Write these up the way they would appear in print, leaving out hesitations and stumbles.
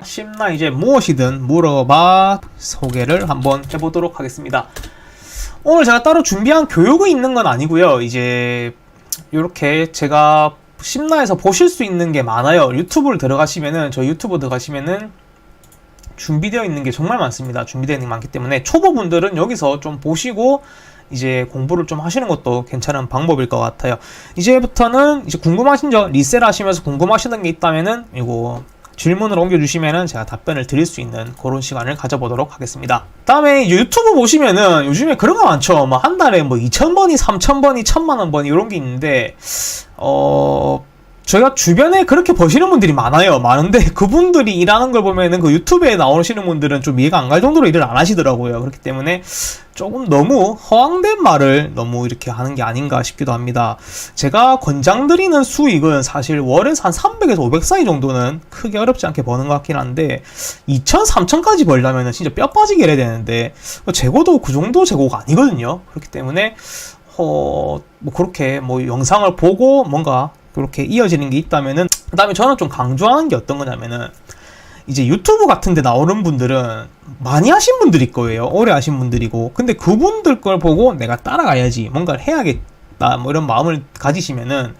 심나 이제 무엇이든 물어봐 소개를 한번 해보도록 하겠습니다. 오늘 제가 따로 준비한 교육이 있는 건 아니고요. 이제 이렇게 제가 심나에서 보실 수 있는 게 많아요. 유튜브를 들어가시면은, 저희 유튜브 들어가시면은 준비되어 있는 게 정말 많습니다. 준비되어 있는 게 많기 때문에 초보분들은 여기서 좀 보시고 이제 공부를 좀 하시는 것도 괜찮은 방법일 것 같아요. 이제부터는 이제 궁금하신 점, 리셀 하시면서 궁금하시는 게 있다면은 이거 질문을 옮겨주시면은 제가 답변을 드릴 수 있는 그런 시간을 가져보도록 하겠습니다. 다음에 유튜브 보시면은 요즘에 그런 거 많죠. 뭐 한 달에 뭐 2,000번이, 3,000번이, 1,000만 번이 이런 게 있는데, 저희가 주변에 그렇게 버시는 분들이 많은데 그분들이 일하는 걸 보면은 그 유튜브에 나오시는 분들은 좀 이해가 안 갈 정도로 일을 안 하시더라고요. 그렇기 때문에 조금 너무 허황된 말을 너무 이렇게 하는 게 아닌가 싶기도 합니다. 제가 권장드리는 수익은 사실 월에서 한 300에서 500 사이 정도는 크게 어렵지 않게 버는 것 같긴 한데 2,000, 3,000까지 벌려면 진짜 뼈 빠지게 일해야 되는데 재고도 그 정도 재고가 아니거든요. 그렇기 때문에 뭐 그렇게 뭐 영상을 보고 뭔가 그렇게 이어지는 게 있다면은, 그 다음에 저는 좀 강조하는 게 어떤 거냐면은, 이제 유튜브 같은 데 나오는 분들은 많이 하신 분들일 거예요. 오래 하신 분들이고. 근데 그분들 걸 보고 내가 따라가야지, 뭔가를 해야겠다, 뭐 이런 마음을 가지시면은,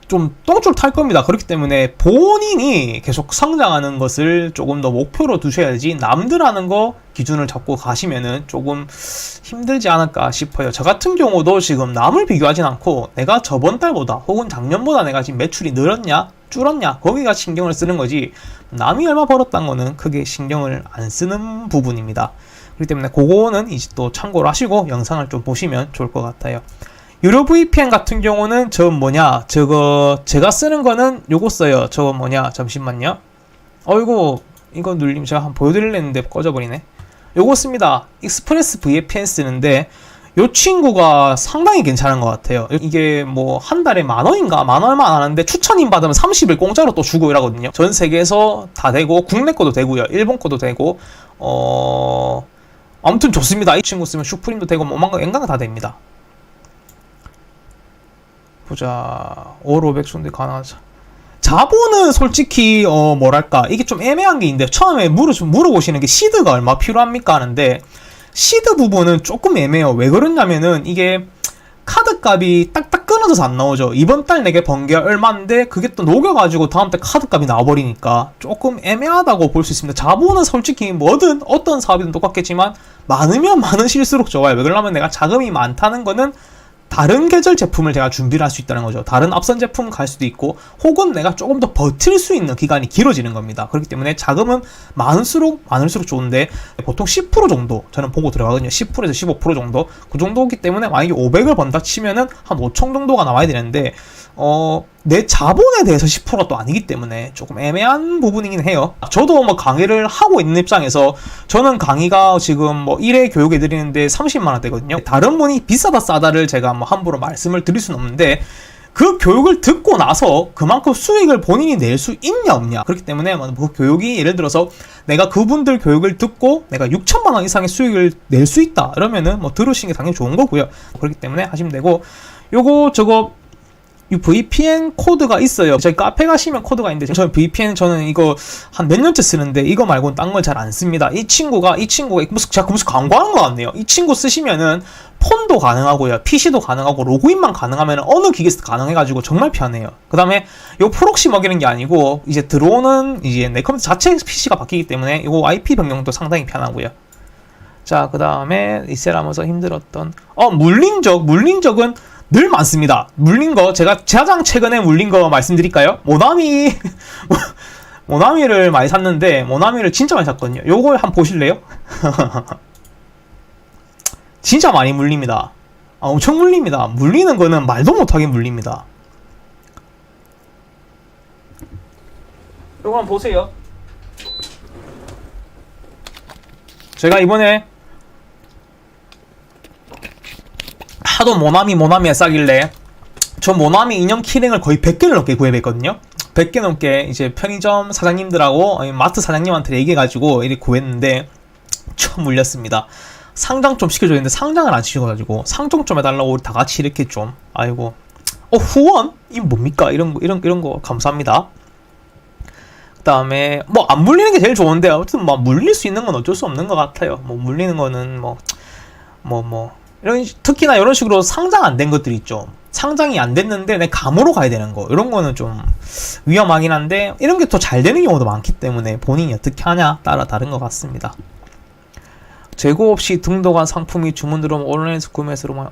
좀 똥줄 탈 겁니다. 그렇기 때문에 본인이 계속 성장하는 것을 조금 더 목표로 두셔야지 남들 하는 거 기준을 잡고 가시면은 조금 힘들지 않을까 싶어요. 저 같은 경우도 지금 남을 비교하진 않고 내가 저번 달보다 혹은 작년보다 내가 지금 매출이 늘었냐 줄었냐 거기가 신경을 쓰는 거지, 남이 얼마 벌었다는 거는 크게 신경을 안 쓰는 부분입니다. 그렇기 때문에 그거는 이제 또 참고를 하시고 영상을 좀 보시면 좋을 것 같아요. 유료 VPN 같은 경우는 저거 제가 쓰는 거는 요거 써요. 저거 잠시만요. 이거 눌리면 제가 한번 보여드리려 했는데 꺼져버리네. 요거 씁니다. 익스프레스 VPN 쓰는데 요 친구가 상당히 괜찮은 것 같아요. 이게 뭐 한 달에 10,000원인가 10,000원 얼마 안 하는데 추천인 받으면 30일 공짜로 또 주고 이러거든요. 전 세계에서 다 되고 국내 거도 되고요, 일본 거도 되고, 아무튼 좋습니다. 이 친구 쓰면 슈프림도 되고 뭐 엔간가 다 됩니다. 보자. 올 500손대 가능하죠. 자본은 솔직히 뭐랄까 이게 좀 애매한 게 있는데, 처음에 물어보시는 게 시드가 얼마 필요합니까 하는데, 시드 부분은 조금 애매해요. 왜 그러냐면은 이게 카드 값이 딱딱 끊어져서 안 나오죠. 이번 달 내게 번 게 얼마인데 그게 또 녹여가지고 다음 달 카드 값이 나와버리니까 조금 애매하다고 볼 수 있습니다. 자본은 솔직히 뭐든 어떤 사업이든 똑같겠지만 많으면 많으실수록 좋아요. 왜 그러냐면 내가 자금이 많다는 거는 다른 계절 제품을 제가 준비를 할 수 있다는 거죠. 다른 앞선 제품 갈 수도 있고, 혹은 내가 조금 더 버틸 수 있는 기간이 길어지는 겁니다. 그렇기 때문에 자금은 많을수록 좋은데, 보통 10% 정도 저는 보고 들어가거든요. 10%에서 15% 정도, 그 정도이기 때문에 만약에 500을 번다 치면은 한 5천 정도가 나와야 되는데, 내 자본에 대해서 10%가 또 아니기 때문에 조금 애매한 부분이긴 해요. 저도 뭐 강의를 하고 있는 입장에서 저는 강의가 지금 뭐 1회 교육해 드리는데 30만원 되거든요. 다른 분이 비싸다 싸다를 제가 뭐 함부로 말씀을 드릴 수는 없는데, 그 교육을 듣고 나서 그만큼 수익을 본인이 낼 수 있냐 없냐, 그렇기 때문에 그 교육이 예를 들어서 내가 그분들 교육을 듣고 내가 6천만원 이상의 수익을 낼 수 있다 이러면은 뭐 들으시는 게 당연히 좋은 거고요. 그렇기 때문에 하시면 되고, 이 VPN 코드가 있어요. 저희 카페 가시면 코드가 있는데, 저는 이거 한 몇 년째 쓰는데 이거 말고는 딴 걸 잘 안 씁니다. 이 친구가 제가 무슨 광고하는 것 같네요. 이 친구 쓰시면은 폰도 가능하고요, PC도 가능하고, 로그인만 가능하면 어느 기기에서 가능해가지고 정말 편해요. 그 다음에 요 프록시 먹이는 게 아니고 이제 들어오는 이제 내 컴퓨터 자체 PC가 바뀌기 때문에 이거 IP 변경도 상당히 편하고요. 자, 그 다음에 리셀하면서 힘들었던 물린적은 늘 많습니다. 물린 거, 제가 가장 최근에 물린 거 말씀드릴까요? 모나미를 많이 샀는데, 모나미를 진짜 많이 샀거든요. 요걸 한번 보실래요? 진짜 많이 물립니다. 엄청 물립니다. 물리는 거는 말도 못하게 물립니다. 요거 한번 보세요. 제가 이번에 하도 모나미에 싸길래 저 모나미 인형 키링을 거의 100개를 넘게 구입했거든요. 100개 넘게 이제 편의점 사장님들하고 마트 사장님한테 얘기해가지고 이렇게 구했는데 처음 물렸습니다. 상장 좀 시켜줘야 되는데 상장을 안 시켜가지고 상장 좀 해달라고 우리 다 같이 이렇게 좀, 아이고, 후원? 이거 뭡니까? 이런 거 감사합니다. 그다음에 뭐 안 물리는 게 제일 좋은데 아무튼 뭐 물릴 수 있는 건 어쩔 수 없는 것 같아요. 뭐 물리는 거는 이런 특히나 이런 식으로 상장 안 된 것들 있죠. 상장이 안 됐는데 내 감으로 가야 되는 거 이런 거는 좀 위험하긴 한데 이런 게 더 잘 되는 경우도 많기 때문에 본인이 어떻게 하냐 따라 다른 것 같습니다. 재고 없이 등록한 상품이 주문 들어오면 온라인에서 구매해서로만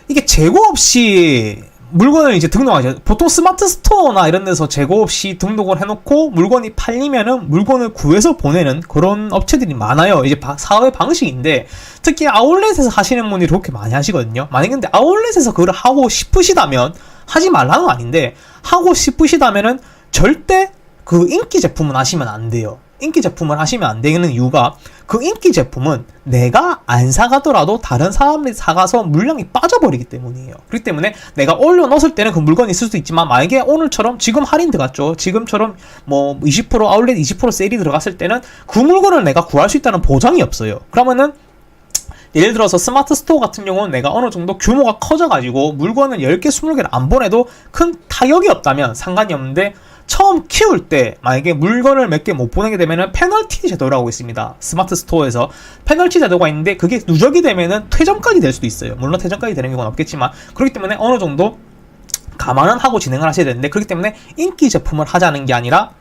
이게 재고 없이 물건을 이제 등록하죠. 보통 스마트 스토어나 이런 데서 재고 없이 등록을 해놓고 물건이 팔리면은 물건을 구해서 보내는 그런 업체들이 많아요. 이제 사업의 방식인데 특히 아울렛에서 하시는 분들이 그렇게 많이 하시거든요. 만약에 근데 아울렛에서 그걸 하고 싶으시다면 하지 말라는 건 아닌데 하고 싶으시다면은 절대 그 인기 제품은 하시면 안 돼요. 인기 제품을 하시면 안 되는 이유가 그 인기 제품은 내가 안 사가더라도 다른 사람들이 사가서 물량이 빠져버리기 때문이에요. 그렇기 때문에 내가 올려놓았을 때는 그 물건이 있을 수도 있지만 만약에 오늘처럼 지금 할인 들어갔죠. 지금처럼 뭐 20% 아울렛 20% 세일이 들어갔을 때는 그 물건을 내가 구할 수 있다는 보장이 없어요. 그러면은 예를 들어서 스마트 스토어 같은 경우는 내가 어느 정도 규모가 커져가지고 물건을 10개, 20개를 안 보내도 큰 타격이 없다면 상관이 없는데 처음 키울 때 만약에 물건을 몇 개 못 보내게 되면은 페널티 제도라고 있습니다. 스마트 스토어에서 페널티 제도가 있는데 그게 누적이 되면은 퇴점까지 될 수도 있어요. 물론 퇴점까지 되는 경우는 없겠지만 그렇기 때문에 어느 정도 감안은 하고 진행을 하셔야 되는데 그렇기 때문에 인기 제품을 하자는 게 아니라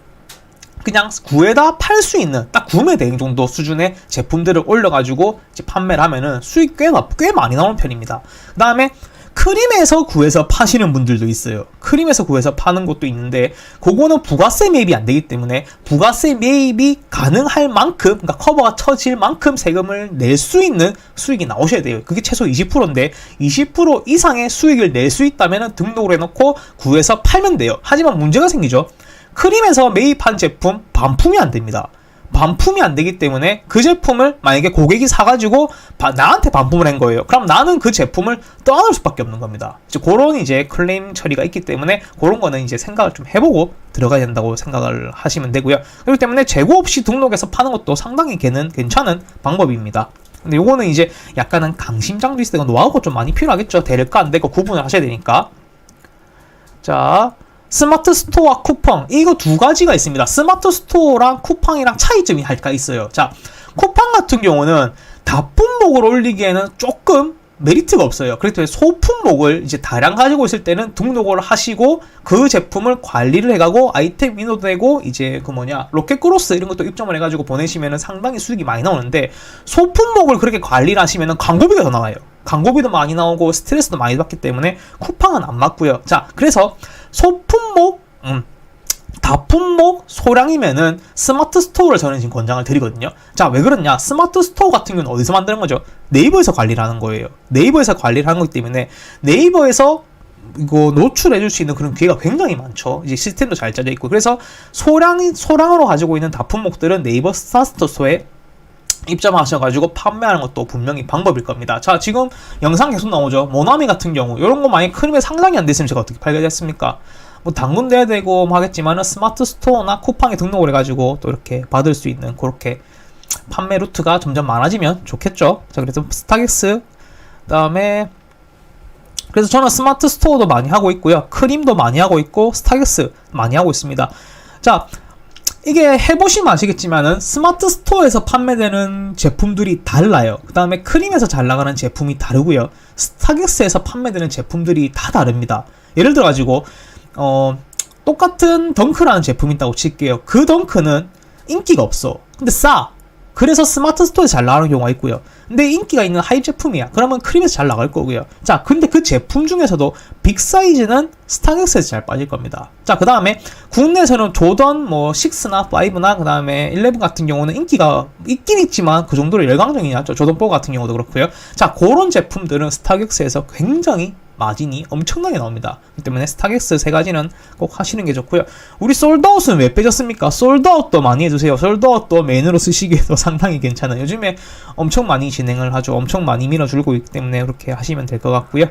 그냥 구해다 팔 수 있는 딱 구매 대행 정도 수준의 제품들을 올려가지고 이제 판매를 하면은 수익 꽤 많이 나오는 편입니다. 그 다음에 크림에서 구해서 파시는 분들도 있어요. 크림에서 구해서 파는 것도 있는데 그거는 부가세 매입이 안 되기 때문에 부가세 매입이 가능할 만큼 그러니까 커버가 쳐질 만큼 세금을 낼 수 있는 수익이 나오셔야 돼요. 그게 최소 20%인데 20% 이상의 수익을 낼 수 있다면 등록을 해놓고 구해서 팔면 돼요. 하지만 문제가 생기죠. 크림에서 매입한 제품 반품이 안 됩니다. 반품이 안 되기 때문에 그 제품을 만약에 고객이 사가지고 나한테 반품을 한 거예요. 그럼 나는 그 제품을 떠안을 수밖에 없는 겁니다. 이제 그런 이제 클레임 처리가 있기 때문에 그런 거는 이제 생각을 좀 해보고 들어가야 된다고 생각을 하시면 되고요. 그렇기 때문에 재고 없이 등록해서 파는 것도 상당히 괜찮은 방법입니다. 근데 요거는 이제 약간은 강심장도 있어요. 노하우가 좀 많이 필요하겠죠. 대를까 안 되고 구분을 하셔야 되니까. 자. 스마트 스토어와 쿠팡 이거 두 가지가 있습니다. 스마트 스토어랑 쿠팡이랑 차이점이 할까 있어요. 자, 쿠팡 같은 경우는 다품목을 올리기에는 조금 메리트가 없어요. 그렇기 때문에 소품목을 이제 다량 가지고 있을 때는 등록을 하시고 그 제품을 관리를 해가고 아이템 인호도 되고 이제 로켓크로스 이런 것도 입점을 해가지고 보내시면은 상당히 수익이 많이 나오는데 소품목을 그렇게 관리를 하시면은 광고비가 더 나와요. 광고비도 많이 나오고 스트레스도 많이 받기 때문에 쿠팡은 안 맞고요. 자, 그래서 소품목, 다품목 소량이면은 스마트 스토어를 저는 지금 권장을 드리거든요. 자, 왜 그러냐? 스마트 스토어 같은 경우는 어디서 만드는 거죠? 네이버에서 관리를 하는 거예요. 네이버에서 관리를 하는 거기 때문에 네이버에서 이거 노출해줄 수 있는 그런 기회가 굉장히 많죠. 이제 시스템도 잘 짜져 있고 그래서 소량으로 가지고 있는 다품목들은 네이버 스마트 스토어에 입점하셔가지고 판매하는 것도 분명히 방법일 겁니다. 자, 지금 영상 계속 나오죠. 모나미 같은 경우 이런 거 만약에 크림에 상장이 안 됐으면 제가 어떻게 팔게 됐습니까? 뭐 당근돼야 되고 하겠지만은 스마트 스토어나 쿠팡에 등록을 해가지고 또 이렇게 받을 수 있는 그렇게 판매 루트가 점점 많아지면 좋겠죠. 자, 그래서 스타렉스 그다음에 그래서 저는 스마트 스토어도 많이 하고 있고요. 크림도 많이 하고 있고 스타렉스 많이 하고 있습니다. 자, 이게 해보시면 아시겠지만은 스마트 스토어에서 판매되는 제품들이 달라요. 그 다음에 크림에서 잘 나가는 제품이 다르고요. 스타렉스에서 판매되는 제품들이 다 다릅니다. 예를 들어 가지고 똑같은 덩크라는 제품이 있다고 칠게요. 그 덩크는 인기가 없어. 근데 싸. 그래서 스마트 스토어에서 잘 나가는 경우가 있고요. 근데 인기가 있는 하이 제품이야. 그러면 크림에서 잘 나갈 거고요. 자, 근데 그 제품 중에서도 빅 사이즈는 스타렉스에서 잘 빠질 겁니다. 자, 그 다음에 국내에서는 조던 6나 5나 그 다음에 11 같은 경우는 인기가 있긴 있지만 그 정도로 열광적이지 않죠. 조던 4 같은 경우도 그렇고요. 자, 그런 제품들은 스타렉스에서 굉장히 마진이 엄청나게 나옵니다. 그렇기 때문에 스타렉스 세 가지는 꼭 하시는 게 좋고요. 우리 솔드아웃은 왜 빼졌습니까? 솔드아웃도 많이 해주세요. 솔드아웃도 메인으로 쓰시기에도 상당히 괜찮아요. 요즘에 엄청 많이 진행을 하죠. 엄청 많이 밀어주고 있기 때문에 그렇게 하시면 될 것 같고요.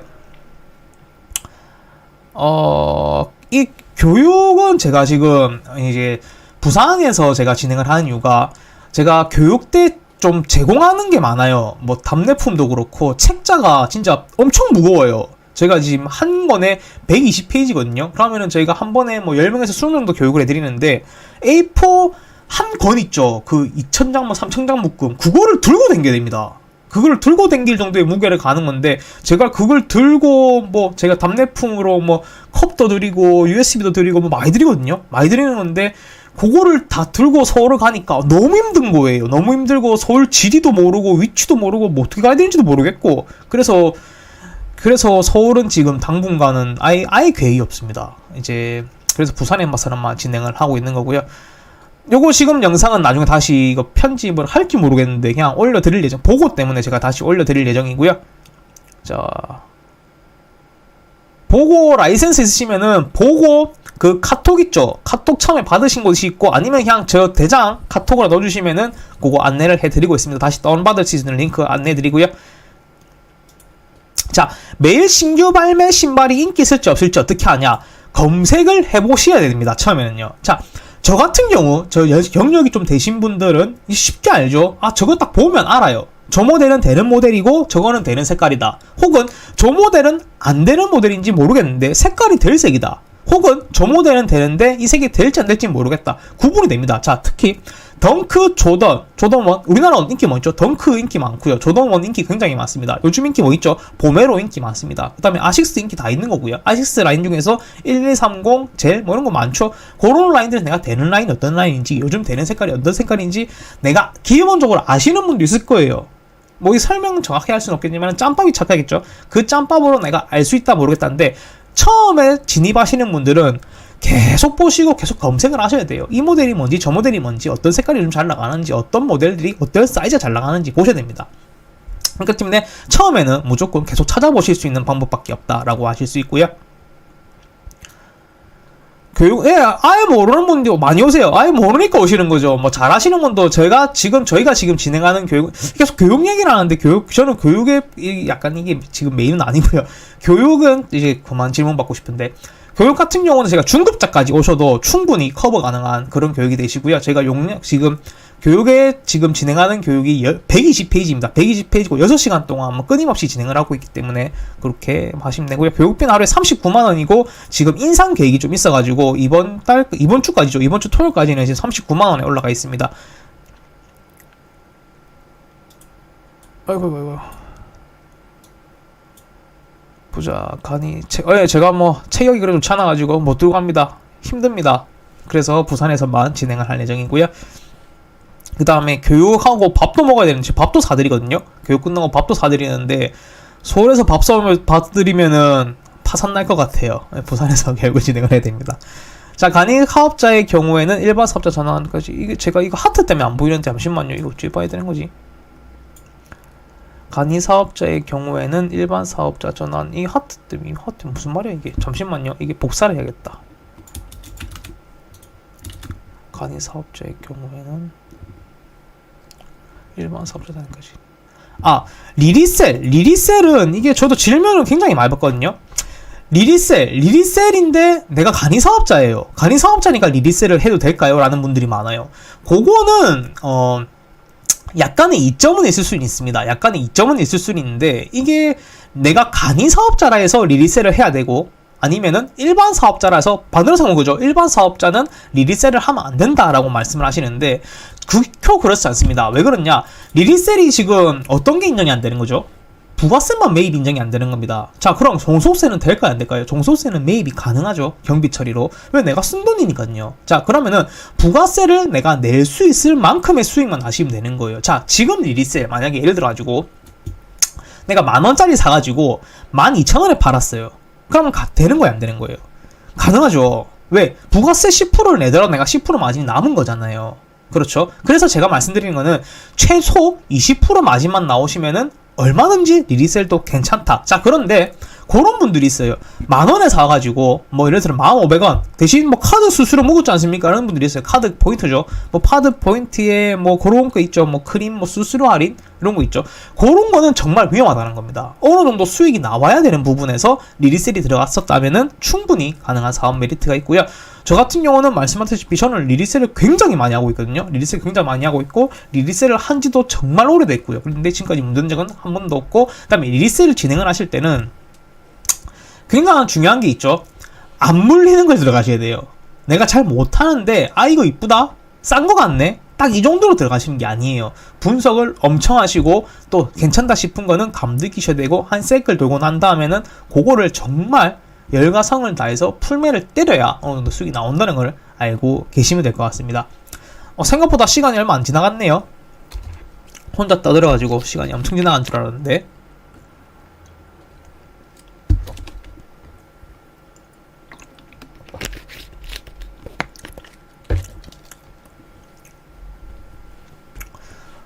이 교육은 제가 지금 이제 부산에서 제가 진행을 하는 이유가 제가 교육 때 좀 제공하는 게 많아요. 뭐 답례품도 그렇고 책자가 진짜 엄청 무거워요. 제가 지금 한 권에 120페이지거든요. 그러면은 저희가 한 번에 뭐 10명에서 20명 정도 교육을 해드리는데 A4 한 권 있죠. 그 2,000장 뭐 3,000장 묶음. 그거를 들고 다녀야 됩니다. 그걸 들고 다닐 정도의 무게를 가는 건데 제가 그걸 들고 뭐 제가 답례품으로 뭐 컵도 드리고 USB도 드리고 뭐 많이 드리거든요. 많이 드리는 건데 그거를 다 들고 서울을 가니까 너무 힘든 거예요. 너무 힘들고 서울 지리도 모르고 위치도 모르고 뭐 어떻게 가야 되는지도 모르겠고 그래서 서울은 지금 당분간은 아예 계획이 없습니다. 이제 그래서 부산에 마사람만 진행을 하고 있는 거고요. 요거 지금 영상은 나중에 다시 이거 편집을 할지 모르겠는데 그냥 올려드릴 예정, 보고 때문에 제가 다시 올려드릴 예정이고요. 자, 보고 라이센스 있으시면은 보고 그 카톡 있죠. 카톡 처음에 받으신 곳이 있고 아니면 그냥 저 대장 카톡으로 넣어주시면은 그거 안내를 해드리고 있습니다. 다시 다운받을 수 있는 링크 안내해드리고요. 자, 매일 신규 발매 신발이 인기 있을지 없을지 어떻게 하냐? 검색을 해보셔야 됩니다. 처음에는요. 자, 저 같은 경우, 저 경력이 좀 되신 분들은 쉽게 알죠? 아, 저거 딱 보면 알아요. 저 모델은 되는 모델이고, 저거는 되는 색깔이다. 혹은, 저 모델은 안 되는 모델인지 모르겠는데, 색깔이 될 색이다. 혹은, 저 모델은 되는데, 이 색이 될지 안 될지 모르겠다. 구분이 됩니다. 자, 특히, 덩크 조던 1, 우리나라는 인기 많죠? 덩크 인기 많고요. 조던 1 인기 굉장히 많습니다. 요즘 인기 뭐 있죠? 보메로 인기 많습니다. 그 다음에 아식스 인기 다 있는 거고요. 아식스 라인 중에서 1130, 젤 뭐 이런 거 많죠? 그런 라인들은 내가 되는 라인이 어떤 라인인지, 요즘 되는 색깔이 어떤 색깔인지 내가 기본적으로 아시는 분도 있을 거예요. 뭐 이 설명 정확히 할 수는 없겠지만 짬밥이 착하겠죠? 그 짬밥으로 내가 알 수 있다 모르겠다는데 처음에 진입하시는 분들은 계속 보시고 계속 검색을 하셔야 돼요. 이 모델이 뭔지 저 모델이 뭔지 어떤 색깔이 좀 잘 나가는지 어떤 모델들이 어떤 사이즈가 잘 나가는지 보셔야 됩니다. 그렇기 때문에 처음에는 무조건 계속 찾아보실 수 있는 방법밖에 없다라고 하실 수 있고요. 교육, 아예 모르는 분도 많이 오세요. 아예 모르니까 오시는 거죠. 뭐 잘하시는 분도 저희가 지금 진행하는 교육, 계속 교육 얘기를 하는데 저는 교육에 약간 이게 지금 메인은 아니고요. 교육은 이제 그만 질문 받고 싶은데 교육 같은 경우는 제가 중급자까지 오셔도 충분히 커버 가능한 그런 교육이 되시고요. 제가 지금 교육에 지금 진행하는 교육이 120페이지입니다. 120페이지고 6시간 동안 뭐 끊임없이 진행을 하고 있기 때문에 그렇게 하시면 되고요. 교육비는 하루에 39만원이고 지금 인상 계획이 좀 있어가지고 이번 주까지죠. 이번 주 토요일까지는 이제 39만원에 올라가 있습니다. 아이고. 보자, 제가 뭐 체격이 그래도 좋아가지고 못 들고 갑니다. 힘듭니다. 그래서 부산에서만 진행을 할 예정이고요. 그 다음에 교육하고 밥도 먹어야 되는지 밥도 사드리거든요. 교육 끝나고 밥도 사드리는데 서울에서 밥 사드리면은 파산 날 것 같아요. 부산에서 교육을 진행을 해야 됩니다. 자, 간이 사업자의 경우에는 일반 사업자 전환까지 이게 제가 이거 하트 때문에 안 보이는데 잠시만요. 이거 어찌 봐야 되는 거지? 간이 사업자의 경우에는 일반 사업자 전환 이 하트 때문에 하트 무슨 말이야 이게? 잠시만요. 이게 복사를 해야겠다. 간이 사업자의 경우에는 일반 사업자 전환까지. 아, 리리셀은 이게 저도 질문을 굉장히 많이 받거든요. 리리셀인데 내가 간이 사업자예요. 간이 사업자니까 리리셀을 해도 될까요? 라는 분들이 많아요. 그거는 약간의 이점은 있을 수는 있습니다. 약간의 이점은 있을 수는 있는데 이게 내가 간이 사업자라 해서 리리셀을 해야 되고 아니면은 일반 사업자라서 반대로 생각한 거죠. 일반 사업자는 리리셀을 하면 안 된다라고 말씀을 하시는데 그렇지 않습니다. 왜 그러냐? 리리셀이 지금 어떤 게 인정이 안 되는 거죠? 부가세만 매입 인정이 안 되는 겁니다. 자, 그럼 종소세는 될까요? 안 될까요? 종소세는 매입이 가능하죠. 경비 처리로. 왜? 내가 쓴 돈이니까요. 자, 그러면은 부가세를 내가 낼 수 있을 만큼의 수익만 나시면 되는 거예요. 자, 지금 리리셀 만약에 예를 들어가지고 내가 10,000원짜리 사가지고 12,000원에 팔았어요. 그러면 되는 거예요? 안 되는 거예요? 가능하죠. 왜? 부가세 10%를 내더라도 내가 10% 마진이 남은 거잖아요. 그렇죠? 그래서 제가 말씀드리는 거는 최소 20% 마진만 나오시면은 얼마든지 리리셀도 괜찮다. 자, 그런데 그런 분들이 있어요. 10,000원에 사가지고 뭐 예를 들어 1,500원 대신 뭐 카드 수수료 먹었지 않습니까? 그런 분들이 있어요. 카드 포인트죠. 뭐 카드 포인트에 뭐 그런 거 있죠. 뭐 크림 뭐 수수료 할인 이런 거 있죠. 그런 거는 정말 위험하다는 겁니다. 어느 정도 수익이 나와야 되는 부분에서 리리셀이 들어갔었다면은 충분히 가능한 사업 메리트가 있고요. 저 같은 경우는 말씀하셨다시피 저는 리리셀을 굉장히 많이 하고 있거든요. 리리셀 굉장히 많이 하고 있고 리리셀을 한 지도 정말 오래됐고요. 그런데 지금까지 문제는 한 번도 없고, 그 다음에 리리셀을 진행을 하실 때는 굉장히 중요한 게 있죠. 안 물리는 걸 들어가셔야 돼요. 내가 잘 못하는데 이거 이쁘다? 싼 거 같네? 딱 이 정도로 들어가시는 게 아니에요. 분석을 엄청 하시고 또 괜찮다 싶은 거는 감들이셔야 되고 한 사이클 돌고 난 다음에는 그거를 정말 열과 성을 다해서 풀매를 때려야 어느 정도 수익이 나온다는 걸 알고 계시면 될 것 같습니다. 생각보다 시간이 얼마 안 지나갔네요. 혼자 떠들어가지고 시간이 엄청 지나간 줄 알았는데.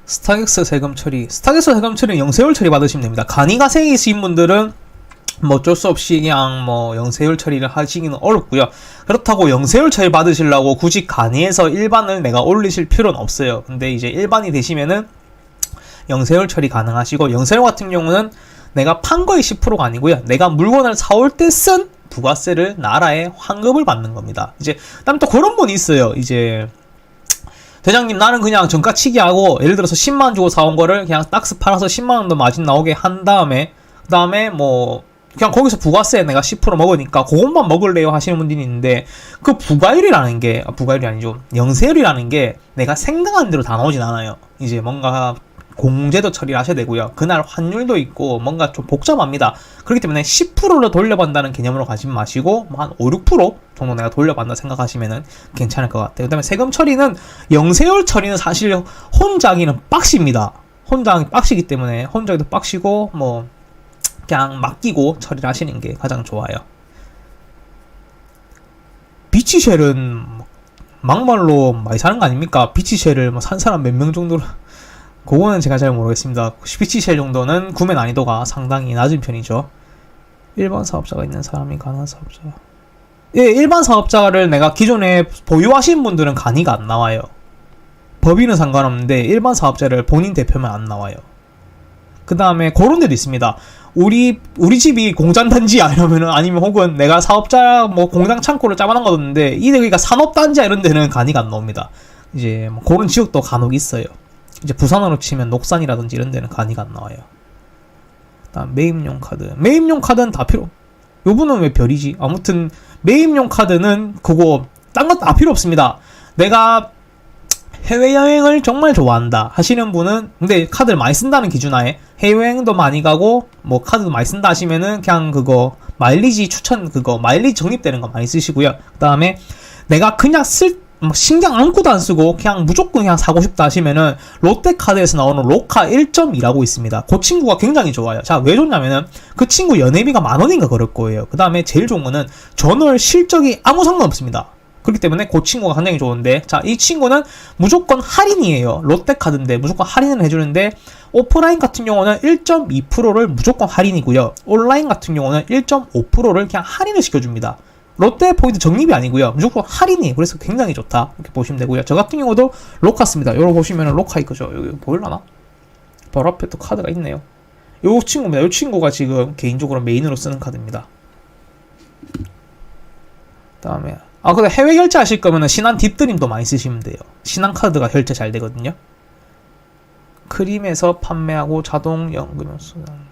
스타렉스 세금 처리. 스타렉스 세금 처리는 영세율 처리 받으시면 됩니다. 간이가 세이신 분들은 뭐 어쩔 수 없이 그냥 뭐 영세율 처리를 하시기는 어렵고요. 그렇다고 영세율 처리 받으시려고 굳이 간이에서 일반을 내가 올리실 필요는 없어요. 근데 이제 일반이 되시면은 영세율 처리 가능하시고, 영세율 같은 경우는 내가 판 거의 10%가 아니고요. 내가 물건을 사올 때 쓴 부가세를 나라에 환급을 받는 겁니다. 이제 그다음에 또 그런 분이 있어요. 이제 대장님, 나는 그냥 정가치기 하고 예를 들어서 10만원 주고 사온 거를 그냥 딱스 팔아서 10만원 더 마진 나오게 한 다음에 뭐 그냥 거기서 부가세 내가 10% 먹으니까 그것만 먹을래요 하시는 분들이 있는데, 그 부가율이라는 게 부가율이 아니죠. 영세율이라는 게 내가 생각한 대로 다 나오진 않아요. 이제 뭔가 공제도 처리를 하셔야 되고요. 그날 환율도 있고 뭔가 좀 복잡합니다. 그렇기 때문에 10%를 돌려받는다는 개념으로 가지 마시고 한 5, 6% 정도 내가 돌려받는다 생각하시면 괜찮을 것 같아요. 그 다음에 세금 처리는, 영세율 처리는 사실 혼자 하기는 빡십니다. 혼자 하기 빡시기 때문에 혼자 하기도 빡시고 뭐 그냥 맡기고 처리를 하시는 게 가장 좋아요. 비치쉘은 막말로 많이 사는 거 아닙니까? 비치쉘을 뭐 산 사람 몇 명 정도로, 그거는 제가 잘 모르겠습니다. 비치쉘 정도는 구매 난이도가 상당히 낮은 편이죠. 일반 사업자가 있는 사람이 가능한 사업자. 예, 일반 사업자를 내가 기존에 보유하신 분들은 간이가 안 나와요. 법인은 상관없는데 일반 사업자를 본인 대표면 안 나와요. 그 다음에 그런 데도 있습니다. 우리 집이 공장단지야 이러면은, 아니면 혹은 내가 사업자 뭐 공장 창고를 짜만한 거 뒀는데 이데 그러니까 산업단지야 이런 데는 간이가 안 나옵니다. 이제 뭐 그런 지역도 간혹 있어요. 이제 부산으로 치면 녹산이라든지 이런 데는 간이가 안 나와요. 다음 매입용 카드. 매입용 카드는 다 필요. 요분은 왜 별이지? 아무튼 매입용 카드는 그거 딴 거 다 필요 없습니다. 내가 해외여행을 정말 좋아한다 하시는 분은, 근데 카드를 많이 쓴다는 기준하에 해외여행도 많이 가고 뭐 카드도 많이 쓴다 하시면은 그냥 그거 마일리지 추천, 그거 마일리지 적립되는 거 많이 쓰시고요. 그 다음에 내가 그냥 신경 아무것도 안 쓰고 그냥 무조건 그냥 사고 싶다 하시면은 롯데카드에서 나오는 로카 1.2라고 있습니다. 그 친구가 굉장히 좋아요. 자, 왜 좋냐면은 그 친구 연회비가 10,000원인가 그럴 거예요. 그 다음에 제일 좋은 거는 전월 실적이 아무 상관없습니다. 그렇기 때문에 그 친구가 굉장히 좋은데, 자, 이 친구는 무조건 할인이에요. 롯데카드인데 무조건 할인을 해주는데, 오프라인 같은 경우는 1.2%를 무조건 할인이고요. 온라인 같은 경우는 1.5%를 그냥 할인을 시켜줍니다. 롯데 포인트 적립이 아니고요. 무조건 할인이. 그래서 굉장히 좋다. 이렇게 보시면 되고요. 저 같은 경우도 로카스입니다. 요거 보시면 로카 이거죠. 여기 보일라나? 바로 앞에 또 카드가 있네요. 요 친구입니다. 요 친구가 지금 개인적으로 메인으로 쓰는 카드입니다. 다음에 근데 해외 결제 하실 거면은 신한 딥드림도 많이 쓰시면 돼요. 신한 카드가 결제 잘 되거든요. 크림에서 판매하고 자동 연금 수당.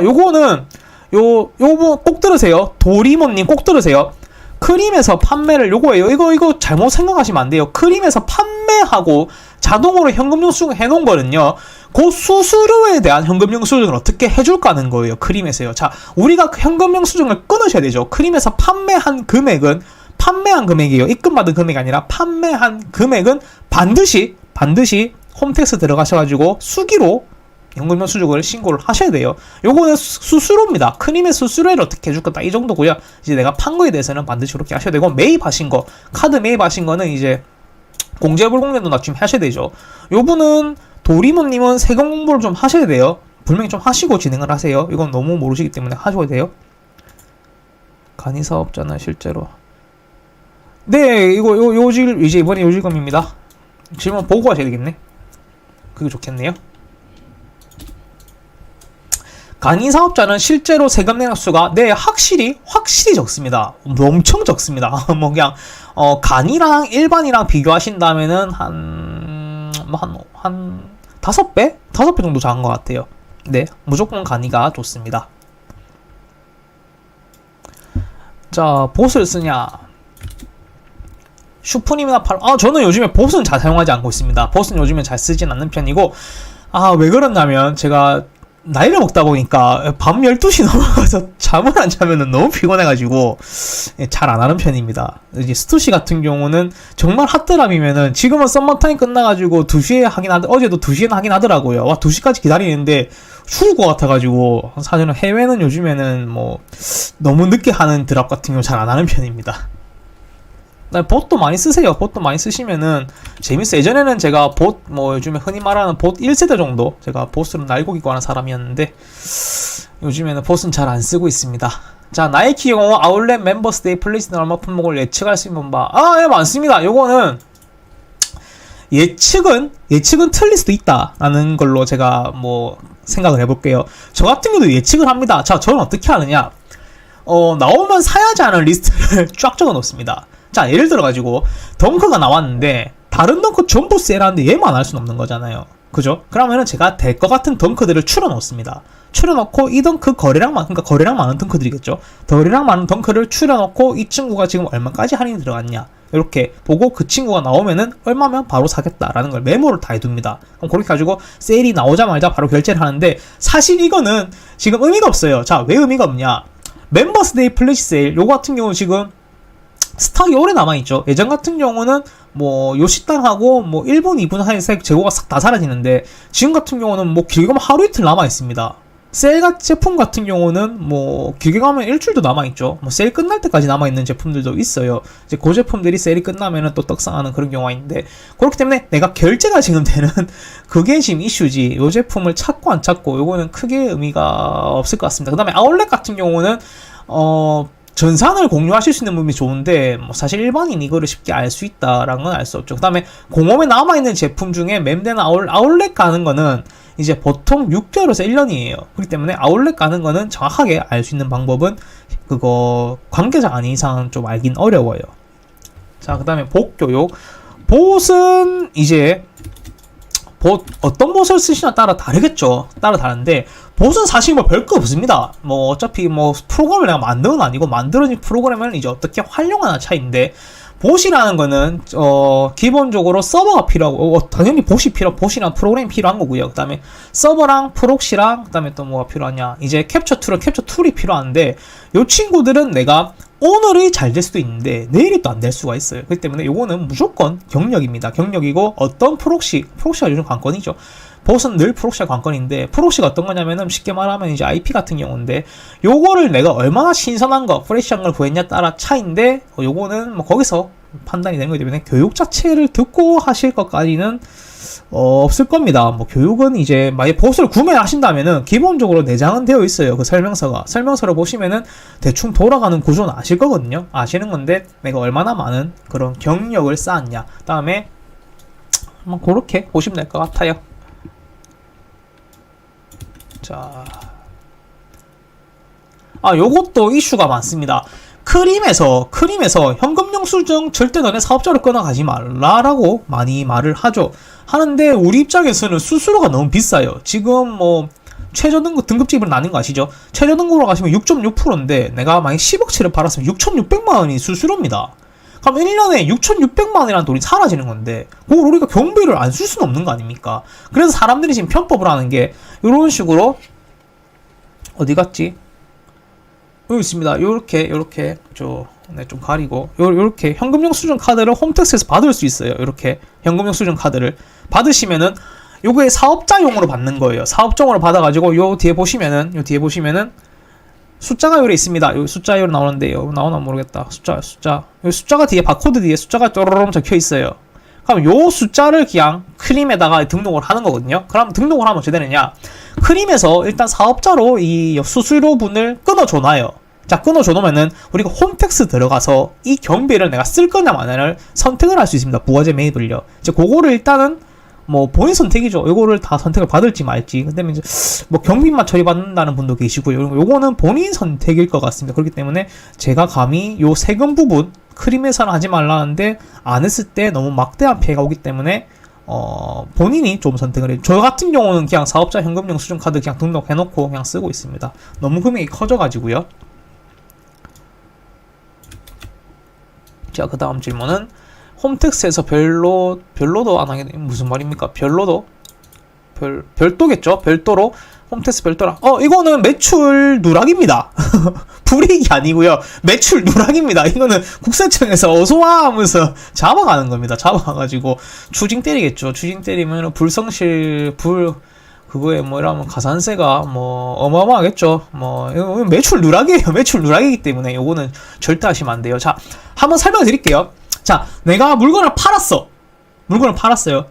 요거는 요거 꼭 들으세요. 도리모님 꼭 들으세요. 크림에서 판매를 요거예요. 이거 잘못 생각하시면 안 돼요. 크림에서 판매하고 자동으로 현금 영수증 해놓은 거는요, 그 수수료에 대한 현금 영수증을 어떻게 해줄까 하는 거예요. 크림에서요. 자, 우리가 그 현금 영수증을 끊으셔야 되죠. 크림에서 판매한 금액이에요. 입금받은 금액이 아니라 판매한 금액은 반드시 홈택스 들어가셔가지고 수기로 현금 영수증을 신고를 하셔야 돼요. 요거는 수수료입니다. 크림의 수수료를 어떻게 해줄 거다 이 정도고요. 이제 내가 판 거에 대해서는 반드시 그렇게 하셔야 되고, 매입하신 거, 카드 매입하신 거는 이제 공제불공제도 낮춤 하셔야 되죠. 요분은 도리모님은 세금 공부를 좀 하셔야 돼요. 분명히 좀 하시고 진행을 하세요. 이건 너무 모르시기 때문에 하셔야 돼요. 간이사업자는 실제로, 네, 이거 이제 이번에 요질금입니다. 질문 보고 하셔야 되겠네. 그게 좋겠네요. 간이사업자는 실제로 세금 내역수가 확실히 적습니다. 엄청 적습니다. 뭐 그냥 간이랑 일반이랑 비교하신다면은 한 5배 정도 작은 것 같아요. 네, 무조건 간이가 좋습니다. 자, 봇을 쓰냐? 슈프님이나 저는 요즘에 봇은 잘 사용하지 않고 있습니다. 봇은 요즘에 잘 쓰진 않는 편이고, 왜 그러냐면, 제가 나이를 먹다 보니까 밤 12시 넘어가서 잠을 안 자면은 너무 피곤해가지고 잘 안 하는 편입니다. 이제 스투시 같은 경우는 정말 핫드랍이면은 지금은 썸머타임 끝나가지고 2시에 어제도 2시에는 하긴 하더라고요. 2시까지 기다리는데 죽을 것 같아가지고 사실은 해외는 요즘에는 뭐 너무 늦게 하는 드랍 같은 경우 잘 안 하는 편입니다. 봇도 많이 쓰세요. 봇도 많이 쓰시면은 재밌어요. 예전에는 제가 요즘에 흔히 말하는 봇 1세대 정도 제가 봇으로 날고 기고 하는 사람이었는데 요즘에는 봇은 잘 안 쓰고 있습니다. 자, 나이키 영어 아울렛 멤버스데이 플리스는 얼마 품목을 예측할 수 있는 바. 예, 많습니다. 요거는 예측은 틀릴 수도 있다라는 걸로 제가 생각을 해볼게요. 저 같은 경우도 예측을 합니다. 자, 저는 어떻게 하느냐? 나오면 사야지 하는 리스트를 쫙 적어 놓습니다. 자, 예를 들어가지고 덩크가 나왔는데 다른 덩크 전부 세일하는데 얘만 할 수는 없는 거잖아요. 그죠? 그러면은 제가 될 것 같은 덩크들을 추려 놓습니다. 추려 놓고 이 덩크 거래량 많은 덩크들이겠죠. 거래량 많은 덩크를 추려 놓고 이 친구가 지금 얼마까지 할인이 들어갔냐 이렇게 보고 그 친구가 나오면은 얼마면 바로 사겠다라는 걸 메모를 다 해둡니다. 그럼 그렇게 가지고 세일이 나오자마자 바로 결제를 하는데 사실 이거는 지금 의미가 없어요. 자, 왜 의미가 없냐? 멤버스데이 플래시 세일 요거 같은 경우 지금 스탁이 오래 남아있죠. 예전 같은 경우는 요식당하고 1분, 2분 사이에 재고가 싹 다 사라지는데 지금 같은 경우는 길게 가면 하루 이틀 남아있습니다. 세일 제품 같은 경우는 길게 가면 일주일도 남아있죠. 세일 끝날 때까지 남아있는 제품들도 있어요. 이제 그 제품들이 세일이 끝나면은 또 떡상하는 그런 경우가 있는데 그렇기 때문에 내가 결제가 지금 되는 그게 지금 이슈지. 요 제품을 찾고 안 찾고 요거는 크게 의미가 없을 것 같습니다. 그 다음에 아울렛 같은 경우는 전산을 공유하실 수 있는 부분이 좋은데 사실 일반인 이거를 쉽게 알 수 있다라는 건 알 수 없죠. 그 다음에 공홈에 남아있는 제품 중에 맴대나 아울렛 가는 거는 이제 보통 6개월에서 1년이에요. 그렇기 때문에 아울렛 가는 거는 정확하게 알 수 있는 방법은 그거 관계자 아닌 이상은 좀 알긴 어려워요. 자, 그 다음에 봇교육. 봇은 이제 어떤 봇을 쓰시냐에 따라 다르겠죠. 따라 다른데 봇은 사실 별거 없습니다. 어차피 프로그램을 내가 만드는 건 아니고 만들어진 프로그램을 이제 어떻게 활용하는 차이인데 봇이라는 거는 기본적으로 서버가 필요하고 당연히 봇이랑 프로그램이 필요한 거고요. 그 다음에 서버랑 프록시랑 그 다음에 또 뭐가 필요하냐 이제 캡처 툴이 필요한데 요 친구들은 내가 오늘이 잘 될 수도 있는데 내일이 또 안 될 수가 있어요. 그렇기 때문에 요거는 무조건 경력입니다. 경력이고 어떤 프록시가 요즘 관건이죠. 봇은 늘 프록시가 관건인데 프록시가 어떤 거냐면은 쉽게 말하면 이제 IP 같은 경우인데 요거를 내가 얼마나 신선한 거 프레시한 걸 구했냐에 따라 차인데 요거는 거기서 판단이 되는 거기 때문에 교육 자체를 듣고 하실 것까지는 없을 겁니다. 교육은 이제 만약 봇을 구매하신다면은 기본적으로 내장은 되어 있어요. 그 설명서를 보시면은 대충 돌아가는 구조는 아실 거거든요. 아시는 건데 내가 얼마나 많은 그런 경력을 쌓았냐. 다음에 그렇게 보시면 될 것 같아요. 자, 요것도 이슈가 많습니다. 크림에서 현금 영수증 절대 너네 사업자로 끊어가지 말라라고 많이 말을 하는데 우리 입장에서는 수수료가 너무 비싸요. 지금 최저 등급집으로 나는 거 아시죠? 최저 등급으로 가시면 6.6%인데 내가 만약 10억치를 팔았으면 6,600만 원이 수수료입니다. 그럼 1년에 6,600만 원이라는 돈이 사라지는 건데 그걸 우리가 경비를 안 쓸 수는 없는 거 아닙니까? 그래서 사람들이 지금 편법을 하는 게 이런 식으로 어디 갔지? 여기 있습니다. 요렇게 좀 가리고 요렇게 현금영수증 카드를 홈택스에서 받을 수 있어요. 요렇게 현금영수증 카드를 받으시면은 요거에 사업자용으로 받는 거예요. 사업용으로 받아가지고 요 뒤에 보시면은 숫자가 요래 있습니다. 요 숫자 요래 나오는데요. 나오나 모르겠다. 요 숫자가 뒤에 바코드 뒤에 숫자가 쪼르륵 적혀 있어요. 그럼 요 숫자를 그냥 크림에다가 등록을 하는 거거든요. 그럼 등록을 하면 어떻게 되느냐? 크림에서 일단 사업자로 이 수수료분을 끊어줘놔요. 자, 끊어줘놓으면은 우리가 홈택스 들어가서 이 경비를 내가 쓸 거냐 마냐를 선택을 할 수 있습니다. 부가세 매입을요. 이제 그거를 일단은 본인 선택이죠. 요거를 다 선택을 받을지 말지. 근데 이제 경비만 처리받는다는 분도 계시고요. 요거는 본인 선택일 것 같습니다. 그렇기 때문에 제가 감히 요 세금 부분 크림에서는 하지 말라는데 안 했을 때 너무 막대한 피해가 오기 때문에 본인이 좀 선택을 해요. 저 같은 경우는 그냥 사업자 현금영수증 카드 그냥 등록해놓고 그냥 쓰고 있습니다. 너무 금액이 커져가지고요. 자, 그 다음 질문은 홈택스에서 별로도 안 하게 되면 무슨 말입니까? 별도겠죠? 별도로 홈택스 별도라. 이거는 매출 누락입니다. 불이익이 아니고요. 매출 누락입니다. 이거는 국세청에서 어서와 하면서 잡아가는 겁니다. 잡아가지고 추징 때리겠죠. 추징 때리면 그거에 뭐 이러면 가산세가 뭐 어마어마하겠죠. 뭐 이거 매출 누락이에요. 매출 누락이기 때문에 요거는 절대 하시면 안 돼요. 자, 한번 설명해 드릴게요. 자, 내가 물건을 팔았어요.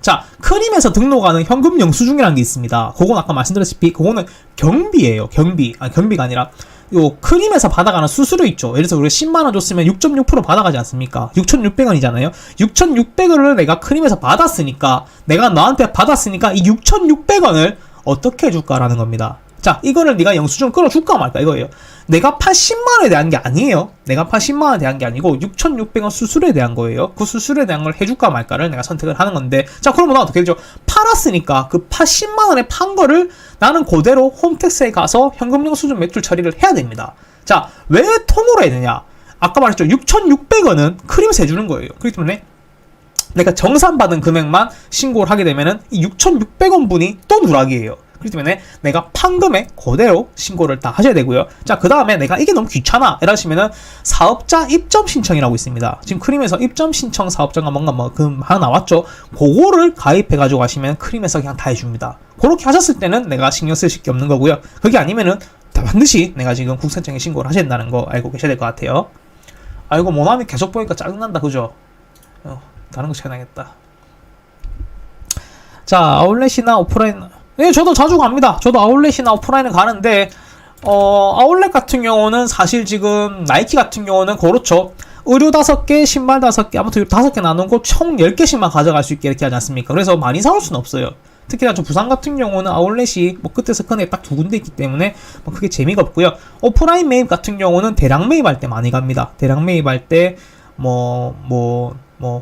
자, 크림에서 등록하는 현금 영수증이라는 게 있습니다. 그건 아까 말씀드렸다시피 그거는 경비예요. 경비가 아니라 요 크림에서 받아가는 수수료 있죠. 예를 들어서 우리가 10만원 줬으면 6.6% 받아가지 않습니까? 6,600원이잖아요. 6,600원을 내가 크림에서 받았으니까 내가 너한테 받았으니까 이 6,600원을 어떻게 해줄까라는 겁니다. 자, 이거를 네가 영수증 끌어줄까 말까 이거예요. 내가 판 10만원에 대한 게 아니에요. 내가 판 10만원에 대한 게 아니고 6,600원 수수료에 대한 거예요. 그 수수료에 대한 걸 해줄까 말까를 내가 선택을 하는 건데, 자, 그러면 나 어떻게 되죠? 팔았으니까 그 10만원에 판 거를 나는 그대로 홈택스에 가서 현금 영수증 매출 처리를 해야 됩니다. 자, 왜 통으로 해야 되냐? 아까 말했죠. 6,600원은 크림에서 해주는 거예요. 그렇기 때문에 내가 정산받은 금액만 신고를 하게 되면은 이 6,600원 분이 또 누락이에요. 그렇기 때문에 내가 판금에 그대로 신고를 다 하셔야 되고요. 자, 그 다음에 내가 이게 너무 귀찮아 이러시면은 사업자 입점 신청이라고 있습니다. 지금 크림에서 입점 신청 사업자가 뭔가 하나 나왔죠. 그거를 가입해 가지고 하시면 크림에서 그냥 다 해줍니다. 그렇게 하셨을 때는 내가 신경 쓰실 게 없는 거고요. 그게 아니면은 반드시 내가 지금 국세청에 신고를 하셔야 된다는 거 알고 계셔야 될 것 같아요. 아이고, 모나미 계속 보니까 짜증난다, 그죠? 다른 거 찾아야겠다. 자, 아울렛이나 오프라인, 네, 저도 자주 갑니다. 저도 아울렛이나 오프라인을 가는데, 아울렛 같은 경우는 사실 지금 나이키 같은 경우는 그렇죠. 의류 5개, 신발 5개, 아무튼 5개 나눈 거 총 10개씩만 가져갈 수 있게 이렇게 하지 않습니까? 그래서 많이 사올 수는 없어요. 특히나 좀 부산 같은 경우는 아울렛이 뭐 끝에서 큰에 딱 2군데 있기 때문에 뭐 크게 재미가 없고요. 오프라인 매입 같은 경우는 대량 매입할 때 많이 갑니다. 대량 매입할 때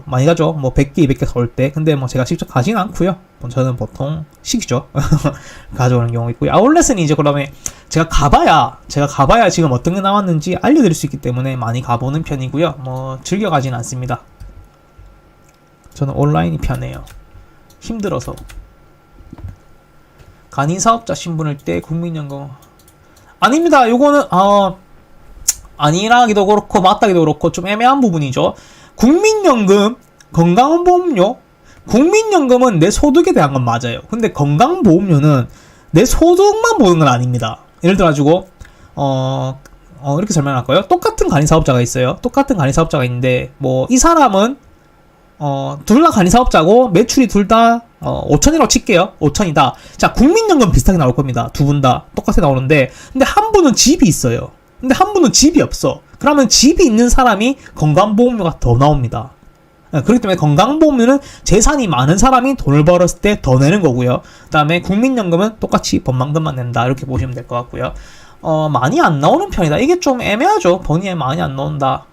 많이 가죠. 뭐 100개, 200개 사올 때. 근데 뭐 제가 직접 가지는 않고요. 저는 보통 시키죠. 가져오는 경우 있고요. 아울렛은 이제 그러면 제가 가봐야 지금 어떤 게 나왔는지 알려드릴 수 있기 때문에 많이 가보는 편이고요. 뭐 즐겨 가지는 않습니다. 저는 온라인이 편해요. 힘들어서. 간이사업자 신분일 때 국민연금 아닙니다. 요거는 아니라기도 그렇고 맞다기도 그렇고 좀 애매한 부분이죠. 국민연금, 건강보험료, 국민연금은 내 소득에 대한 건 맞아요. 근데 건강보험료는 내 소득만 보는 건 아닙니다. 예를 들어가지고 이렇게 설명할까요? 똑같은 간이사업자가 있어요. 똑같은 간이사업자가 있는데 뭐 이 사람은 둘 다 간이사업자고 매출이 둘 다 5천이라고 칠게요. 5천이다. 자, 국민연금 비슷하게 나올 겁니다. 두 분 다 똑같이 나오는데, 근데 한 분은 집이 있어요. 근데 한 분은 집이 없어. 그러면 집이 있는 사람이 건강보험료가 더 나옵니다. 그렇기 때문에 건강보험료는 재산이 많은 사람이 돈을 벌었을 때 더 내는 거고요. 그 다음에 국민연금은 똑같이 법만금만 낸다. 이렇게 보시면 될 것 같고요. 많이 안 나오는 편이다. 이게 좀 애매하죠. 번이에 많이 안 나온다.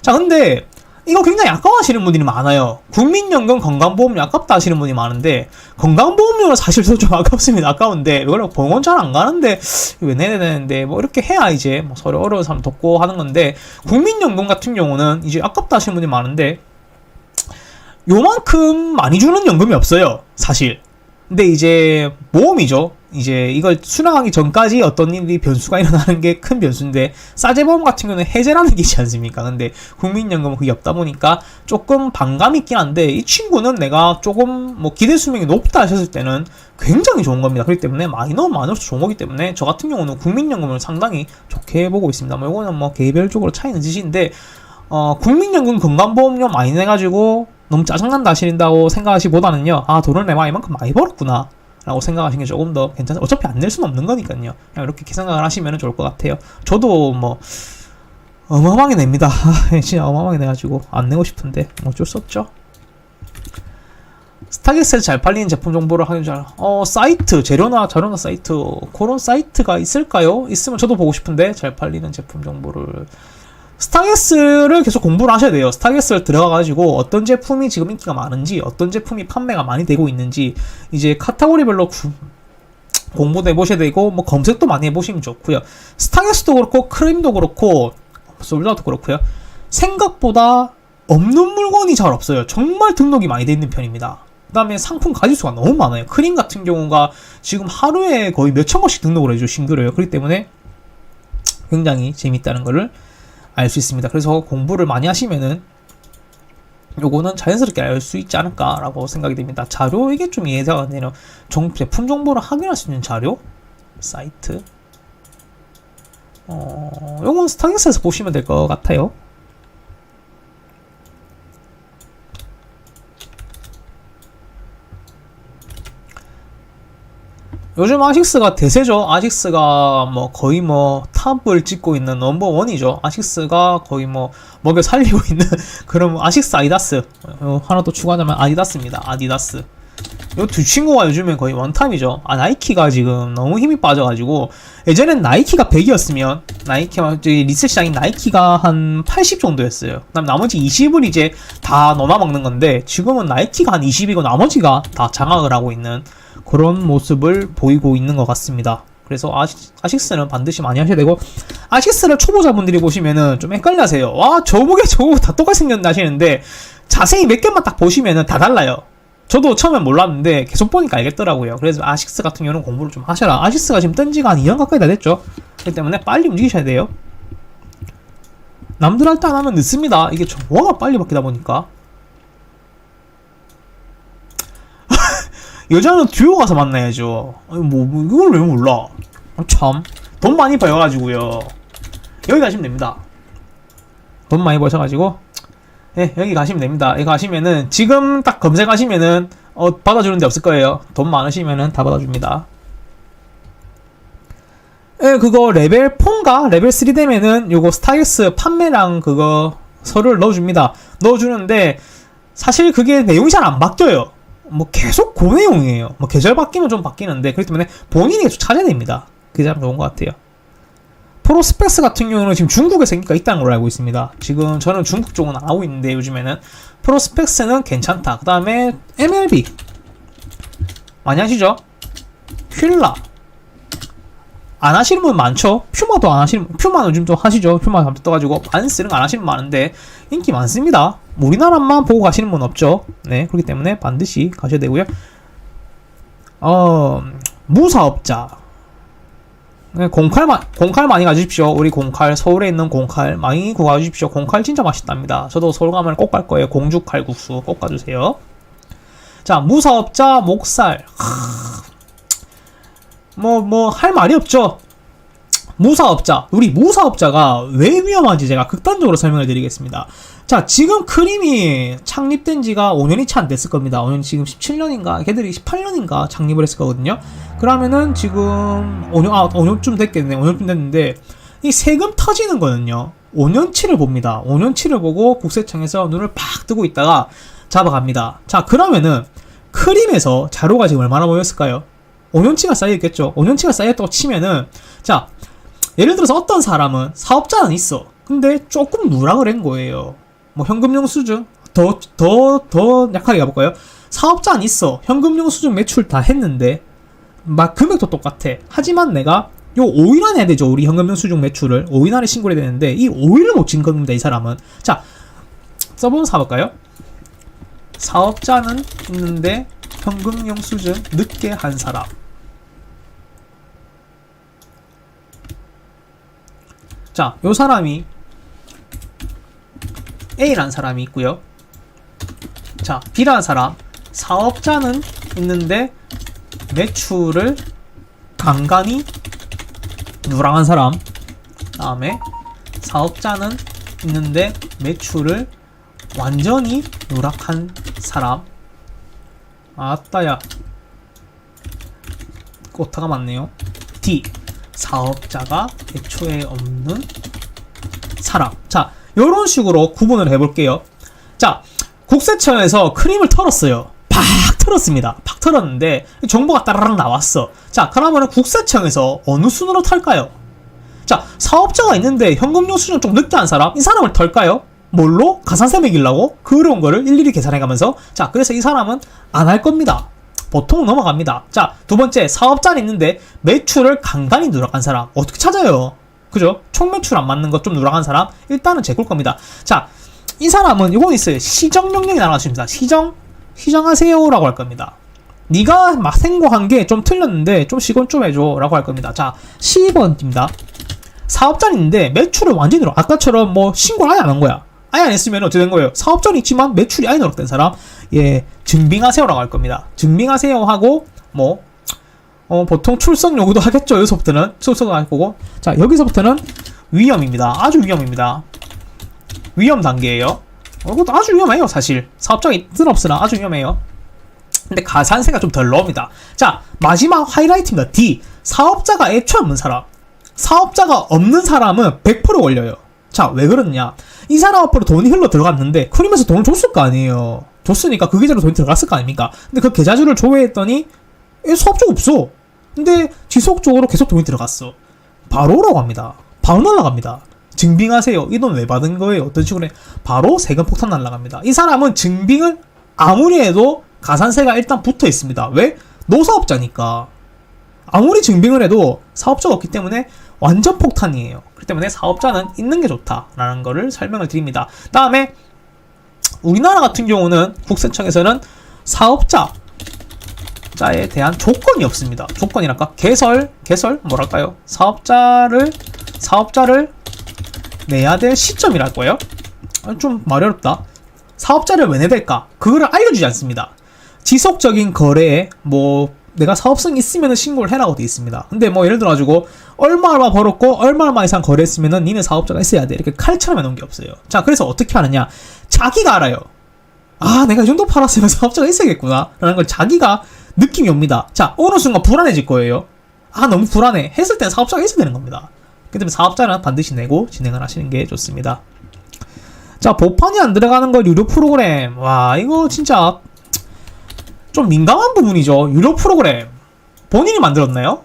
자, 근데 이거 굉장히 아까워하시는 분들이 많아요. 국민연금, 건강보험료 아깝다 하시는 분이 많은데, 건강보험료는 사실 좀 아깝습니다. 아까운데 이걸 병원 잘 안 가는데 왜 내야 되는데 뭐 이렇게 해야 이제 뭐 서로 어려운 사람 돕고 하는 건데, 국민연금 같은 경우는 이제 아깝다 하시는 분이 많은데 요만큼 많이 주는 연금이 없어요, 사실. 근데 이제 모험이죠. 이제 이걸 수령하기 전까지 어떤 일이 변수가 일어나는 게 큰 변수인데, 싸제보험 같은 경우는 해제라는 게 있지 않습니까? 근데 국민연금은 그게 없다 보니까 조금 반감이 있긴 한데, 이 친구는 내가 조금 뭐 기대 수명이 높다 하셨을 때는 굉장히 좋은 겁니다. 그렇기 때문에 많이 넣으면 많을수록 좋은 거기 때문에 저 같은 경우는 국민연금을 상당히 좋게 보고 있습니다. 뭐 이거는 뭐 개별적으로 차이는 짓인데, 국민연금 건강보험료 많이 내가지고 너무 짜증난다 하신다고 생각하시보다는요, 돈을 내가 이만큼 많이 벌었구나 라고 생각하시는 게 조금 더 괜찮아요. 어차피 안 낼 수는 없는 거니까요. 그냥 이렇게 생각을 하시면 좋을 것 같아요. 저도 뭐 어마어마하게 냅니다. 진짜 어마어마하게 내가지고 안 내고 싶은데 어쩔 수 없죠. 스타겟에서 잘 팔리는 제품 정보를 하는 줄 사이트, 재료나 사이트, 그런 사이트가 있을까요? 있으면 저도 보고 싶은데, 잘 팔리는 제품 정보를. 스타겟을 계속 공부를 하셔야 돼요. 스타겟을 들어가가지고 어떤 제품이 지금 인기가 많은지, 어떤 제품이 판매가 많이 되고 있는지, 이제 카테고리별로 공부도 해보셔야 되고, 뭐 검색도 많이 해보시면 좋고요. 스타겟도 그렇고, 크림도 그렇고, 솔라도 그렇고요. 생각보다 없는 물건이 잘 없어요. 정말 등록이 많이 돼 있는 편입니다. 그 다음에 상품 가짓수가 너무 많아요. 크림 같은 경우가 지금 하루에 거의 몇천 건씩 등록을 해줘, 싱글을. 그렇기 때문에 굉장히 재밌다는 것을 알 수 있습니다. 그래서 공부를 많이 하시면은 요거는 자연스럽게 알 수 있지 않을까라고 생각이 됩니다. 자료, 이게 좀 이해가 안 되네요. 제품 정보를 확인할 수 있는 자료? 사이트? 요건 스타벅스에서 보시면 될 것 같아요. 요즘 아식스가 대세죠. 아식스가 뭐 거의 뭐 탑을 찍고 있는 넘버원이죠. 아식스가 거의 뭐 먹여 살리고 있는 그런 아식스 아디다스. 하나 더 추가하자면 아디다스입니다. 아디다스. 요 두 친구가 요즘엔 거의 원탑이죠. 나이키가 지금 너무 힘이 빠져가지고, 예전엔 나이키가 100이었으면 나이키가 리셀 시장인 나이키가 한 80 정도였어요. 그다음 나머지 20을 이제 다 넣어 먹는 건데, 지금은 나이키가 한 20이고 나머지가 다 장악을 하고 있는 그런 모습을 보이고 있는 것 같습니다. 그래서 아식스는 반드시 많이 하셔야 되고, 아식스를 초보자분들이 보시면은 좀 헷갈려하세요. 와, 저거 다 똑같이 생겼나 하시는데, 자세히 몇 개만 딱 보시면은 다 달라요. 저도 처음엔 몰랐는데 계속 보니까 알겠더라고요. 그래서 아식스 같은 경우는 공부를 좀 하셔라. 아식스가 지금 뜬 지가 한 2년 가까이 다 됐죠. 그렇기 때문에 빨리 움직이셔야 돼요. 남들한테 안 하면 늦습니다. 이게 워낙 빨리 바뀌다 보니까. 여자는 듀오 가서 만나야죠. 뭐 이걸 왜 몰라? 참, 돈 많이 벌어가지고요. 여기 가시면 됩니다. 돈 많이 버셔가지고, 예, 여기 가시면 됩니다. 여기 가시면은 지금 딱 검색하시면은 받아주는 데 없을 거예요. 돈 많으시면은 다 받아줍니다. 예, 그거 레벨 4인가 레벨 3 되면은 요거 스타벅스 판매량 그거 서류를 넣어줍니다. 넣어주는데 사실 그게 내용이 잘 안 바뀌어요. 뭐 계속 그 내용이에요. 뭐 계절 바뀌면 좀 바뀌는데, 그렇기 때문에 본인이 계속 찾아야 됩니다. 그게 참 좋은 것 같아요. 프로스펙스 같은 경우는 지금 중국에서 인기가 있다는 걸로 알고 있습니다. 지금 저는 중국 쪽은 안 하고 있는데, 요즘에는 프로스펙스는 괜찮다. 그 다음에 MLB 많이 하시죠? 퀼라 안 하시는 분 많죠? 퓨마도 안 하시는 분, 퓨마는 요즘 좀 하시죠? 퓨마 잠깐 떠가지고 반스는 안 하시는 분 많은데 인기 많습니다. 우리나라만 보고 가시는 분 없죠? 네, 그렇기 때문에 반드시 가셔야 되고요. 무사업자, 네, 공칼 많이 가주십시오. 우리 공칼, 서울에 있는 공칼 많이 구가주십시오. 공칼 진짜 맛있답니다. 저도 서울 가면 꼭 갈 거예요. 공주 칼국수 꼭 가주세요. 자, 무사업자, 목살. 할 말이 없죠. 무사업자. 우리 무사업자가 왜 위험한지 제가 극단적으로 설명을 드리겠습니다. 자, 지금 크림이 창립된 지가 5년이 채 안 됐을 겁니다. 5년, 지금 17년인가? 걔들이 18년인가 창립을 했을 거거든요. 그러면은 지금 5년쯤 됐겠네. 5년쯤 됐는데, 이 세금 터지는 거는요, 5년치를 봅니다. 5년치를 보고 국세청에서 눈을 팍 뜨고 있다가 잡아갑니다. 자, 그러면은 크림에서 자료가 지금 얼마나 모였을까요? 5년치가 쌓여있겠죠. 5년치가 쌓였다고 치면은, 자, 예를 들어서 어떤 사람은 사업자는 있어. 근데 조금 누락을 한 거예요. 뭐 현금용 수준 더 약하게 가볼까요? 사업자는 있어. 현금용 수준 매출 다 했는데 막 금액도 똑같아. 하지만 내가 요 5일 안에 해야 되죠. 우리 현금용 수준 매출을 5일 안에 신고를 해야 되는데 이 5일을 못 진 겁니다. 이 사람은. 자, 써보면 사볼까요? 사업자는 있는데 현금용 수준 늦게 한 사람. 자, 요 사람이 A라는 사람이 있고요. 자, B라는 사람, 사업자는 있는데 매출을 간간히 누락한 사람. 다음에 사업자는 있는데 매출을 완전히 누락한 사람. 아따야, 오타가 많네요. D, 사업자가 애초에 없는 사람. 자, 요런 식으로 구분을 해볼게요. 자, 국세청에서 크림을 털었어요. 팍 털었습니다. 팍 털었는데 정보가 따라락 나왔어. 자, 그러면은 국세청에서 어느 순으로 털까요? 자, 사업자가 있는데 현금용 수준 좀 늦게 한 사람, 이 사람을 털까요? 뭘로? 가산세 매기려고? 그 어려운 거를 일일이 계산해가면서. 자, 그래서 이 사람은 안 할 겁니다. 보통 넘어갑니다. 자, 두 번째, 사업자는 있는데 매출을 간간히 누락한 사람. 어떻게 찾아요? 그죠? 총 매출 안 맞는 것 좀 누락한 사람 일단은 제꼴 겁니다. 자, 이 사람은 이건 있어요. 시정 명령이 나왔습니다. 시정하세요라고 할 겁니다. 네가 막 생고한 게 좀 틀렸는데 좀 시건 좀 해줘라고 할 겁니다. 자, 10번입니다. 사업자인데 매출을 완전히 누락. 아까처럼 뭐 신고를 아예 안 한 거야. 아예 안 했으면 어떻게 된 거예요? 사업자는 있지만 매출이 아예 누락된 사람, 예, 증빙하세요라고 할 겁니다. 증빙하세요 하고 뭐 보통 출석 요구도 하겠죠. 여기서부터는 출석도 할 거고. 자, 여기서부터는 위험입니다. 아주 위험입니다. 위험 단계예요. 이것도 아주 위험해요. 사실 사업자가 있든 없으나 아주 위험해요. 근데 가산세가 좀 덜 나옵니다. 자, 마지막 하이라이트입니다. D. 사업자가 애초에 없는 사람. 사업자가 없는 사람은 100% 걸려요. 자, 왜 그러냐? 이 사람 앞으로 돈이 흘러 들어갔는데 크림에서 돈을 줬을 거 아니에요. 줬으니까 그 계좌로 돈이 들어갔을 거 아닙니까? 근데 그 계좌주를 조회했더니 사업자가 없어. 근데 지속적으로 계속 돈이 들어갔어. 바로 오라고 합니다. 바로 날라갑니다. 증빙하세요. 이 돈 왜 받은 거예요? 어떤 식으로 해? 바로 세금 폭탄 날라갑니다. 이 사람은 증빙을 아무리 해도 가산세가 일단 붙어 있습니다. 왜? 노사업자니까. 아무리 증빙을 해도 사업자가 없기 때문에 완전 폭탄이에요. 그렇기 때문에 사업자는 있는 게 좋다라는 거를 설명을 드립니다. 다음에 우리나라 같은 경우는 국세청에서는 사업자에 대한 조건이 없습니다. 조건이랄까? 개설 뭐랄까요? 사업자를 내야 될 시점이랄까요? 좀 말이 어렵다. 사업자를 왜 내야 될까? 그거를 알려주지 않습니다. 지속적인 거래에 뭐 내가 사업성이 있으면 신고를 해라고 되어 있습니다. 근데 뭐 예를 들어가지고 얼마 벌었고 얼마 이상 거래했으면은 니네 사업자가 있어야 돼. 이렇게 칼처럼 해놓은 게 없어요. 자, 그래서 어떻게 하느냐? 자기가 알아요. 아, 내가 이 정도 팔았으면 사업자가 있어야겠구나 라는 걸 자기가 느낌이 옵니다. 자, 어느 순간 불안해질 거예요. 아, 너무 불안해 했을 땐 사업자가 있어야 되는 겁니다. 그 때문에 사업자는 반드시 내고 진행을 하시는 게 좋습니다. 자, 보판이 안 들어가는 거 유료 프로그램. 와, 이거 진짜 좀 민감한 부분이죠. 유료 프로그램 본인이 만들었나요?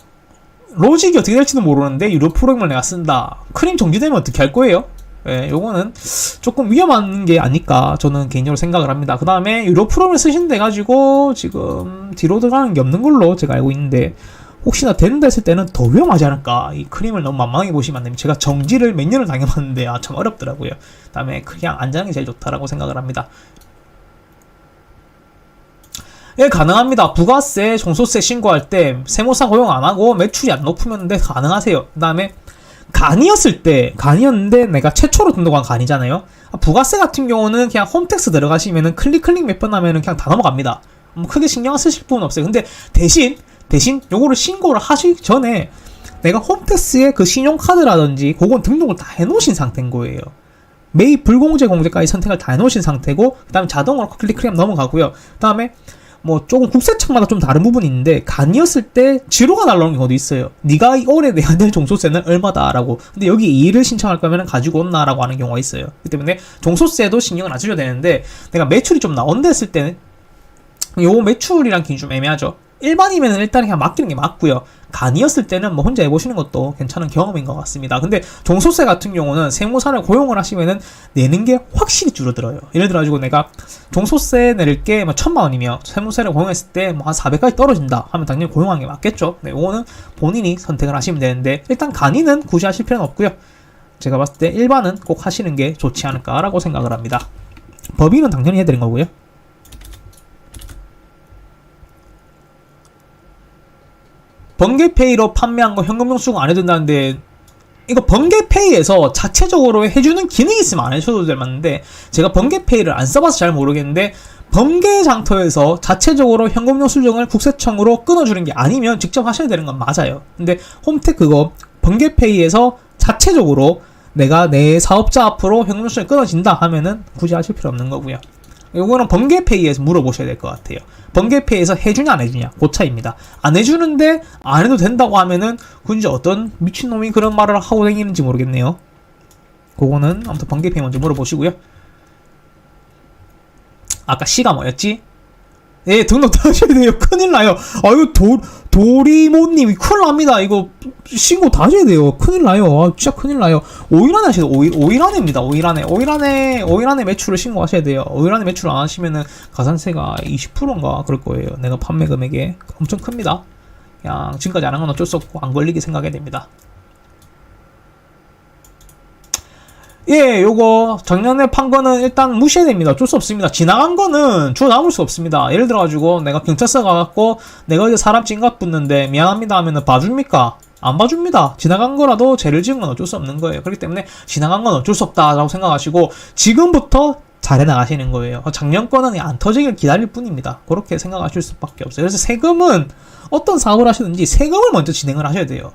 로직이 어떻게 될지도 모르는데 유료 프로그램을 내가 쓴다. 크림 정지되면 어떻게 할 거예요? 예, 요거는 조금 위험한 게 아닐까 저는 개인적으로 생각을 합니다. 그 다음에 유료 프로그램을 쓰신데 가지고 지금 뒤로 들어가는 게 없는 걸로 제가 알고 있는데 혹시나 된다 했을 때는 더 위험하지 않을까. 이 크림을 너무 만만하게 보시면 안 됩니다. 제가 정지를 몇 년을 당해봤는데 참 어렵더라고요. 그 다음에 그냥 안전하게 제일 좋다라고 생각을 합니다. 예, 가능합니다. 부가세, 종소세 신고할 때 세무사 고용 안 하고 매출이 안 높으면 가능하세요. 그 다음에 간이었는데 내가 최초로 등록한 간이잖아요. 부가세 같은 경우는 그냥 홈택스 들어가시면은 클릭 몇 번 하면은 그냥 다 넘어갑니다. 뭐 크게 신경 쓰실 부분 없어요. 근데 대신 요거를 신고를 하시기 전에 내가 홈택스에 그 신용카드라든지 그건 등록을 다 해놓으신 상태인 거예요. 매입 불공제 공제까지 선택을 다 해놓으신 상태고, 그 다음에 자동으로 클릭하면 넘어가고요. 그 다음에 뭐 조금 국세청마다 좀 다른 부분이 있는데 간이었을 때 지로가 날라오는 경우도 있어요. 네가 올해 내야 될 종소세는 얼마다라고. 근데 여기 이의를 신청할 거면 가지고 온나라고 하는 경우가 있어요. 그렇기 때문에 종소세도 신경을 안 쓰셔야 되는데 내가 매출이 좀 나온다 했을 때는 요 매출이랑 기준이 좀 애매하죠. 일반이면 일단 그냥 맡기는 게 맞고요. 간이었을 때는 뭐 혼자 해보시는 것도 괜찮은 경험인 것 같습니다. 근데 종소세 같은 경우는 세무사를 고용을 하시면은 내는 게 확실히 줄어들어요. 예를 들어가지고 내가 종소세 낼 게 뭐 1,000,000원이며 세무사를 고용했을 때 뭐 한 400까지 떨어진다 하면 당연히 고용하는 게 맞겠죠. 네, 이거는 본인이 선택을 하시면 되는데 일단 간이는 굳이 하실 필요는 없고요. 제가 봤을 때 일반은 꼭 하시는 게 좋지 않을까라고 생각을 합니다. 법인은 당연히 해드린 거고요. 번개페이로 판매한 거 현금용 수거 안 해도 된다는데 이거 번개페이에서 자체적으로 해주는 기능이 있으면 안 해줘도 될 만한데 제가 번개페이를 안 써봐서 잘 모르겠는데 번개장터에서 자체적으로 현금용 수정을 국세청으로 끊어주는 게 아니면 직접 하셔야 되는 건 맞아요. 근데 홈택 그거 번개페이에서 자체적으로 내가 내 사업자 앞으로 현금용 수정이 끊어진다 하면은 굳이 하실 필요 없는 거고요. 요거는 번개페이에서 물어보셔야 될 것 같아요. 번개페이에서 해주냐 안 해주냐 그 차이입니다. 안 해주는데 안 해도 된다고 하면은 굳이 어떤 미친놈이 그런 말을 하고 다니는지 모르겠네요. 그거는 아무튼 번개페이 먼저 물어보시고요. 아까 C가 뭐였지? 예, 등록 다 하셔야 돼요. 큰일 나요. 아, 이거 도리모님 큰일 납니다. 이거 신고 다 하셔야 돼요. 큰일 나요. 아, 진짜 큰일 나요. 5일 안에 하셔야 돼요. 5일 안에입니다. 5일 안에 매출을 신고하셔야 돼요. 5일 안에 매출 안 하시면은 가산세가 20%인가 그럴 거예요. 내가 판매 금액에 엄청 큽니다. 그냥 지금까지 안 한 건 어쩔 수 없고 안 걸리게 생각해야 됩니다. 예, 요거 작년에 판 거는 일단 무시해야 됩니다. 어쩔 수 없습니다. 지나간 거는 주워 담을 수 없습니다. 예를 들어가지고 내가 경찰서 가갖고 내가 이제 사람 찡갑 붙는데 미안합니다 하면은 봐줍니까? 안 봐줍니다. 지나간 거라도 죄를 지은 건 어쩔 수 없는 거예요. 그렇기 때문에 지나간 건 어쩔 수 없다라고 생각하시고 지금부터 잘해 나가시는 거예요. 작년 거는 그냥 안 터지길 기다릴 뿐입니다. 그렇게 생각하실 수밖에 없어요. 그래서 세금은 어떤 사업을 하시든지 세금을 먼저 진행을 하셔야 돼요.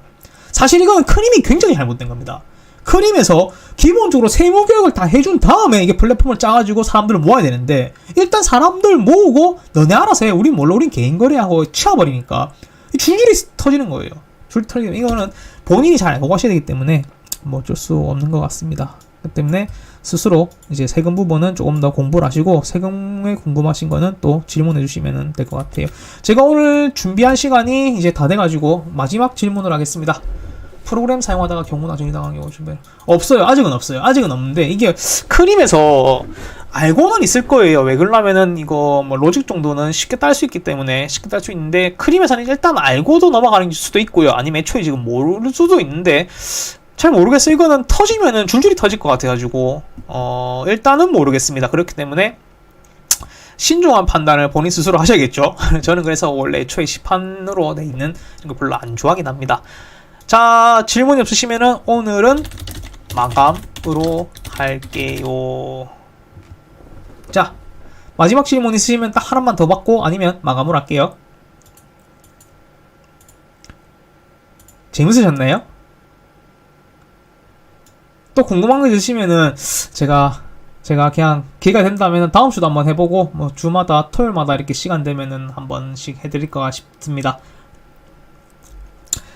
사실 이건 크림이 굉장히 잘못된 겁니다. 크림에서 기본적으로 세무 교육을 다 해준 다음에 이게 플랫폼을 짜가지고 사람들을 모아야 되는데 일단 사람들 모으고 너네 알아서 해. 우린 몰라. 우린 개인 거래하고 치워버리니까 줄줄이 터지는 거예요. 줄 터지는 이거는 본인이 잘 알고 가셔야 되기 때문에 뭐 어쩔 수 없는 것 같습니다. 그렇기 때문에 스스로 이제 세금 부분은 조금 더 공부를 하시고 세금에 궁금하신 거는 또 질문해 주시면 될 것 같아요. 제가 오늘 준비한 시간이 이제 다 돼가지고 마지막 질문을 하겠습니다. 프로그램 사용하다가 경고 나중에 당한 경우 준비 없어요. 아직은 없어요. 아직은 없는데 이게 크림에서 알고는 있을 거예요. 왜 그러냐면은 이거 뭐 로직 정도는 쉽게 딸 수 있기 때문에 쉽게 딸 수 있는데 크림에서는 일단 알고도 넘어가는 수도 있고요. 아니면 애초에 지금 모를 수도 있는데 잘 모르겠어요. 이거는 터지면은 줄줄이 터질 것 같아가지고 일단은 모르겠습니다. 그렇기 때문에 신중한 판단을 본인 스스로 하셔야겠죠. 저는 그래서 원래 애초에 시판으로 돼 있는 이거 별로 안 좋아하긴 합니다. 자, 질문이 없으시면은 오늘은 마감으로 할게요. 자, 마지막 질문 있으시면 딱 하나만 더 받고 아니면 마감을 할게요. 재밌으셨나요? 또 궁금한 거 있으시면은 제가 그냥 기회가 된다면 다음 주도 한번 해보고 뭐 주마다 토요일마다 이렇게 시간 되면은 한 번씩 해드릴까 싶습니다.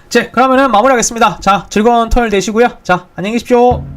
자, 그러면은 마무리하겠습니다. 자, 즐거운 토요일 되시고요. 자, 안녕히 계십시오.